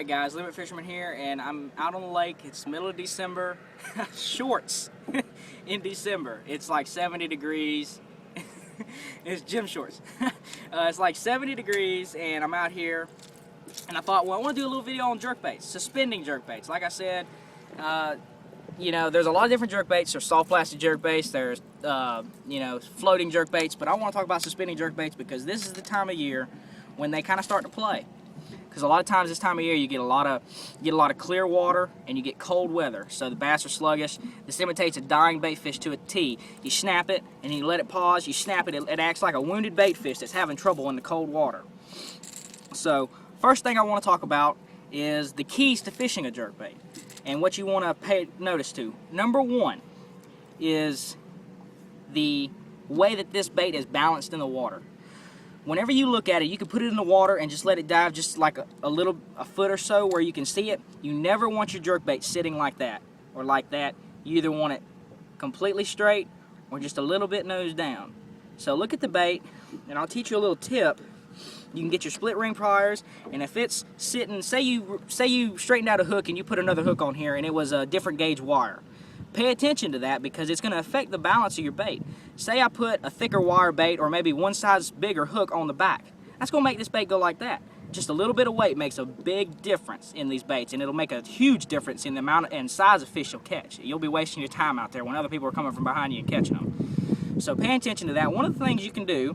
Alright guys, Limit Fisherman here, and I'm out on the lake. It's middle of December. Shorts in December. It's like 70 degrees. It's gym shorts. It's like 70 degrees and I'm out here and I thought, well, I want to do a little video on jerkbaits, suspending jerkbaits. Like I said, you know, there's a lot of different jerkbaits. There's soft plastic jerkbaits, there's you know, floating jerkbaits, but I want to talk about suspending jerkbaits because this is the time of year when they kind of start to play. Because a lot of times this time of year you get a lot of clear water and you get cold weather, so the bass are sluggish. This imitates a dying bait fish to a T. You snap it and you let it pause. You snap it, it acts like a wounded bait fish that's having trouble in the cold water. So first thing I want to talk about is the keys to fishing a jerkbait and what you want to pay notice to. Number one is the way that this bait is balanced in the water. Whenever you look at it, you can put it in the water and just let it dive just like a foot or so where you can see it. You never want your jerkbait sitting like that or like that. You either want it completely straight or just a little bit nose down. So look at the bait, and I'll teach you a little tip. You can get your split ring pliers, and if it's sitting, say you straightened out a hook and you put another hook on here and it was a different gauge wire. Pay attention to that because it's going to affect the balance of your bait. Say I put a thicker wire bait or maybe one size bigger hook on the back. That's going to make this bait go like that. Just a little bit of weight makes a big difference in these baits, and it'll make a huge difference in the amount and size of fish you'll catch. You'll be wasting your time out there when other people are coming from behind you and catching them. So pay attention to that. One of the things you can do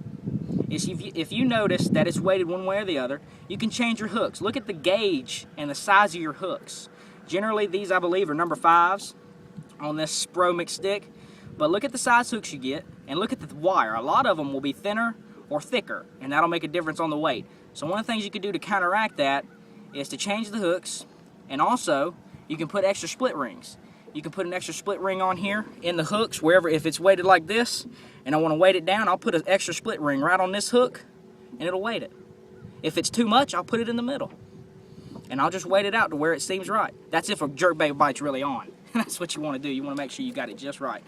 is if you notice that it's weighted one way or the other, you can change your hooks. Look at the gauge and the size of your hooks. Generally, these I believe are number 5s. On this Spro mixed stick, but look at the size hooks you get and look at the wire. A lot of them will be thinner or thicker, and that'll make a difference on the weight. So one of the things you can do to counteract that is to change the hooks, and also you can put extra split rings. You can put an extra split ring on here in the hooks wherever. If it's weighted like this and I want to weight it down, I'll put an extra split ring right on this hook and it'll weight it. If it's too much, I'll put it in the middle and I'll just weight it out to where it seems right. That's if a jerkbait bite's really on. That's what you want to do. You want to make sure you got it just right.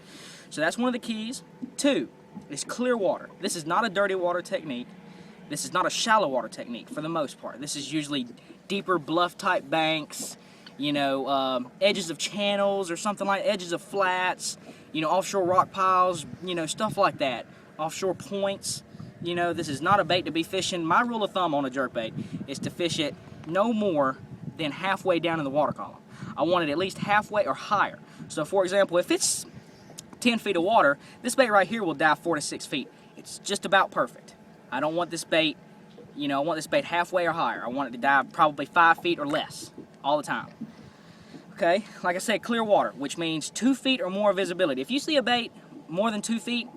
So that's one of the keys. 2 is clear water. This is not a dirty water technique. This is not a shallow water technique for the most part. This is usually deeper bluff type banks, you know, edges of channels or something like edges of flats, you know, offshore rock piles, you know, stuff like that. Offshore points. You know, this is not a bait to be fishing. My rule of thumb on a jerkbait is to fish it no more than halfway down in the water column. I want it at least halfway or higher. So for example, if it's 10 feet of water, this bait right here will dive 4 to 6 feet. It's just about perfect. I don't want this bait, you know, I want this bait halfway or higher. I want it to dive probably 5 feet or less all the time. Okay, like I said, clear water, which means 2 feet or more visibility. If you see a bait more than 2 feet,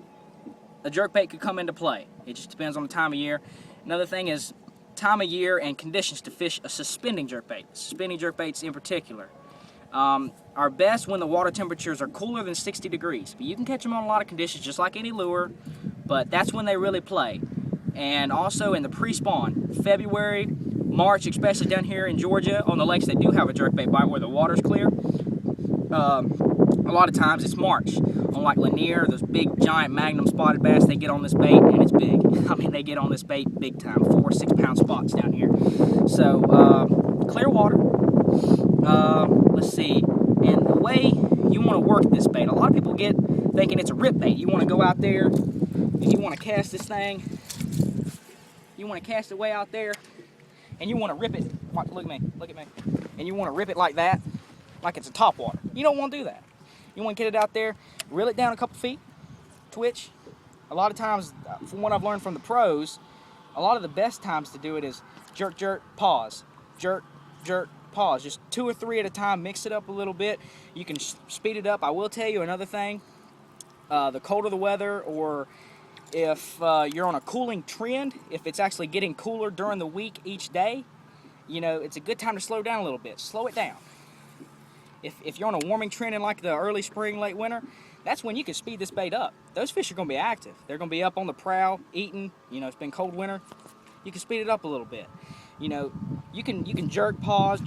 a jerkbait could come into play. It just depends on the time of year. Another thing is time of year and conditions to fish a suspending jerkbait. Suspending jerkbaits in particular are best when the water temperatures are cooler than 60 degrees. But you can catch them on a lot of conditions just like any lure, but that's when they really play. And also in the pre-spawn, February, March, especially down here in Georgia on the lakes that do have a jerkbait bite where the water's clear. A lot of times it's March. On like Lanier, those big giant magnum spotted bass, they get on this bait and it's big. I mean, they get on this bait big time, 4 or 6 pound spots down here. So clear water. Let's see, and the way you want to work this bait, a lot of people get thinking it's a rip bait. You want to go out there and you want to cast this thing, you want to cast it way out there and you want to rip it. Look at me, and you want to rip it like that, like it's a topwater. You don't want to do that. You want to get it out there, reel it down a couple feet, twitch. A lot of times, from what I've learned from the pros, a lot of the best times to do it is jerk, jerk, pause, jerk, jerk, pause. Just 2 or 3 at a time. Mix it up a little bit. You can speed it up. I will tell you another thing. The colder the weather, or if you're on a cooling trend, if it's actually getting cooler during the week each day, you know, it's a good time to slow down a little bit. Slow it down. If you're on a warming trend in like the early spring, late winter, that's when you can speed this bait up. Those fish are going to be active. They're going to be up on the prow, eating. You know, it's been cold winter. You can speed it up a little bit. You know, you can jerk, pause,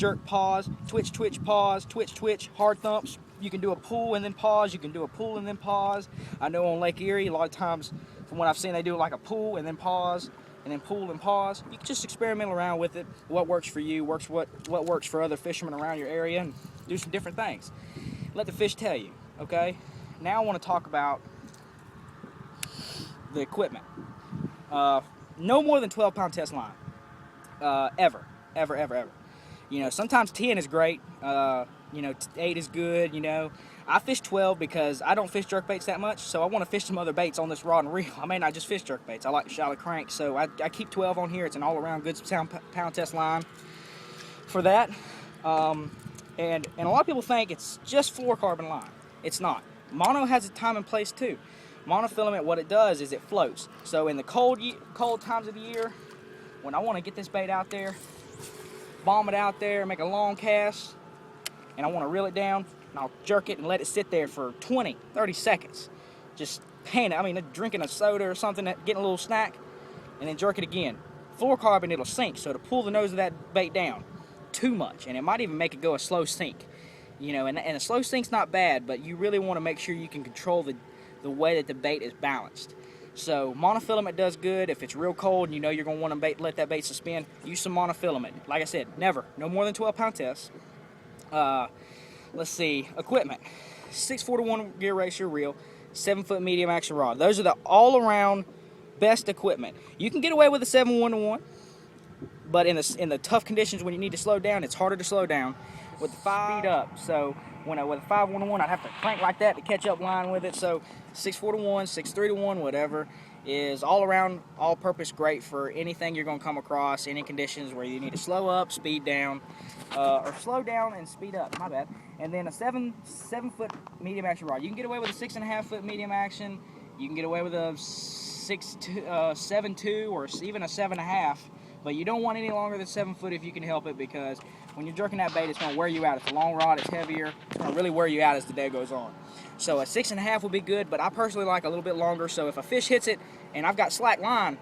twitch, twitch, pause, twitch, twitch, hard thumps. You can do a pull and then pause. You can do a pull and then pause. I know on Lake Erie, a lot of times, from what I've seen, they do like a pull and then pause. and then pull and pause. You can just experiment around with it. What works for you, what works for other fishermen around your area, and do some different things. Let the fish tell you, okay? Now I want to talk about the equipment. No more than 12-pound test line, ever. You know, sometimes 10 is great. You know, 8 is good. You know, I fish 12 because I don't fish jerkbaits that much, so I want to fish some other baits on this rod and reel. I may not just fish jerkbaits. I like the shallow crank, so I keep 12 on here. It's an all-around good pound test line for that. And a lot of people think it's just fluorocarbon line. It's not. Mono has a time and place too. Monofilament, what it does is it floats. So in the cold times of the year, when I want to get this bait out there, bomb it out there, make a long cast, and I want to reel it down, and I'll jerk it and let it sit there for 20, 30 seconds. Just pan it. I mean, drinking a soda or something, getting a little snack, and then jerk it again. Fluorocarbon, it'll sink, so to pull the nose of that bait down too much, and it might even make it go a slow sink. You know, and a slow sink's not bad, but you really want to make sure you can control the way that the bait is balanced. So monofilament does good. If it's real cold and you know you're going to want to let that bait suspend, use some monofilament. Like I said, no more than 12-pound tests. Let's see, equipment. 6-4-to-1 gear ratio reel, 7-foot medium action rod. Those are the all-around best equipment. You can get away with a 7-1-to-1, but in the tough conditions when you need to slow down, it's harder to slow down. With the 5 speed up, so with a 5-1-to-1, I'd have to crank like that to catch up line with it. So 6-4-to-1, 6-3-to-1, whatever, is all around, all-purpose great for anything you're going to come across, any conditions where you need to slow up, speed down, or slow down and speed up. My bad. And then a 7-foot medium action rod. You can get away with a 6.5-foot medium action. You can get away with a 7.2 or even a 7.5. But you don't want any longer than 7 foot if you can help it, because when you're jerking that bait, it's going to wear you out. It's a long rod, it's heavier, it's going to really wear you out as the day goes on. So a 6.5 would be good, but I personally like a little bit longer, so if a fish hits it and I've got slack line,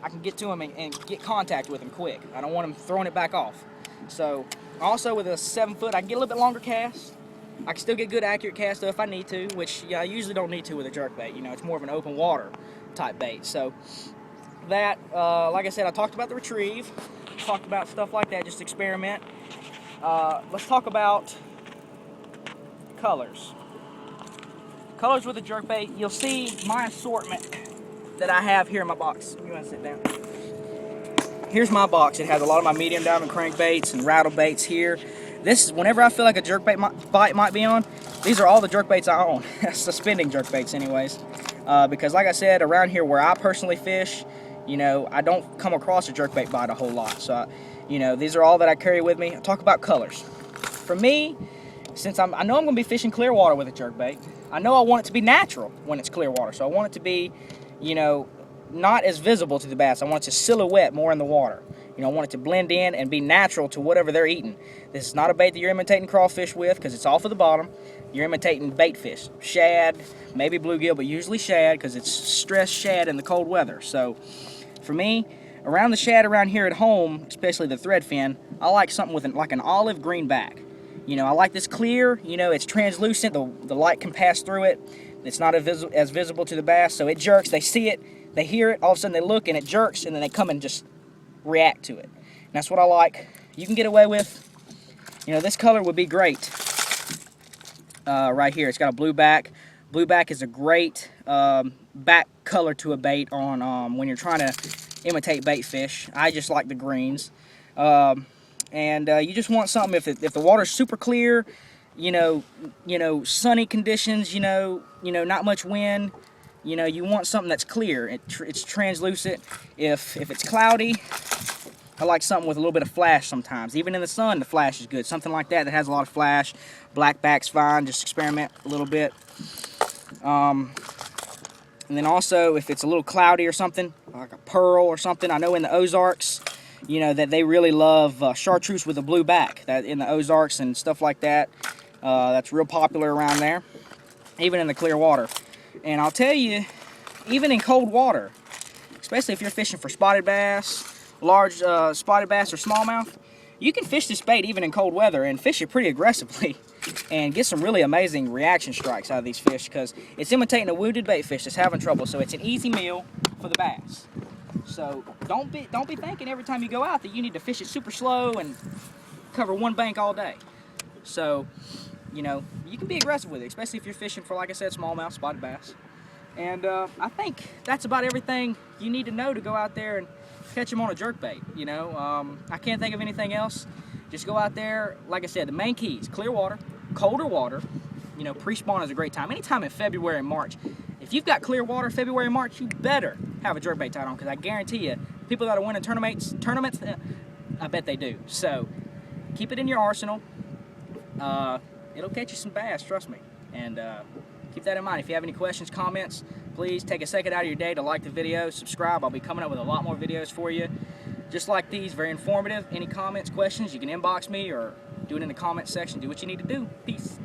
I can get to him and get contact with him quick. I don't want him throwing it back off. So also with a 7 foot, I can get a little bit longer cast. I can still get good accurate cast though if I need to, which I usually don't need to with a jerkbait. You know, it's more of an open water type bait. So that, like I said, I talked about the retrieve, talked about stuff like that, just experiment. Let's talk about colors. Colors with a jerkbait. You'll see my assortment that I have here in my box. You want to sit down? Here's my box. It has a lot of my medium diamond crankbaits and rattle baits here. This is whenever I feel like a jerkbait bite might be on. These are all the jerkbaits I own. Suspending jerkbaits, anyways. Because like I said, around here where I personally fish, you know, I don't come across a jerkbait bite a whole lot. So, you know, these are all that I carry with me. I'll talk about colors. For me, since I know I'm going to be fishing clear water with a jerkbait, I know I want it to be natural when it's clear water. So I want it to be, you know, not as visible to the bass. I want it to silhouette more in the water. You know, I want it to blend in and be natural to whatever they're eating. This is not a bait that you're imitating crawfish with, because it's off of the bottom. You're imitating bait fish, shad, maybe bluegill, but usually shad, because it's stressed shad in the cold weather. So for me, around the shad around here at home, especially the threadfin, I like something with like an olive green back. You know, I like this clear. You know, it's translucent. The light can pass through it. It's not as visible to the bass, so it jerks. They see it, they hear it, all of a sudden they look and it jerks, and then they come and just react to it. And that's what I like. You can get away with, you know, this color would be great. Right here, it's got a blue back. Blue back is a great back color to a bait on when you're trying to imitate bait fish. I just like the greens. You just want something, if the water's super clear, you know, sunny conditions, you know, not much wind, you know, you want something that's clear. It's translucent. If it's cloudy, I like something with a little bit of flash sometimes. Even in the sun, the flash is good. Something like that has a lot of flash. Black back's fine. Just experiment a little bit. And then also, if it's a little cloudy or something, like a pearl or something, I know in the Ozarks, you know, that they really love chartreuse with a blue back. That in the Ozarks and stuff like that, that's real popular around there, even in the clear water. And I'll tell you, even in cold water, especially if you're fishing for spotted bass, large spotted bass or smallmouth, you can fish this bait even in cold weather and fish it pretty aggressively and get some really amazing reaction strikes out of these fish, because it's imitating a wounded bait fish that's having trouble, so it's an easy meal for the bass. So don't be thinking every time you go out that you need to fish it super slow and cover one bank all day. So, you know, you can be aggressive with it, especially if you're fishing for, like I said, smallmouth spotted bass. And I think that's about everything you need to know to go out there and catch them on a jerkbait. You know, I can't think of anything else. Just go out there. Like I said, the main keys: clear water, colder water. You know, pre-spawn is a great time. Anytime in February and March. If you've got clear water February and March, you better have a jerkbait tied on, because I guarantee you, people that are winning tournaments, I bet they do. So keep it in your arsenal. It'll catch you some bass, trust me. And keep that in mind. If you have any questions, comments, please take a second out of your day to like the video, subscribe. I'll be coming up with a lot more videos for you, just like these, very informative. Any comments, questions, you can inbox me or do it in the comments section. Do what you need to do. Peace.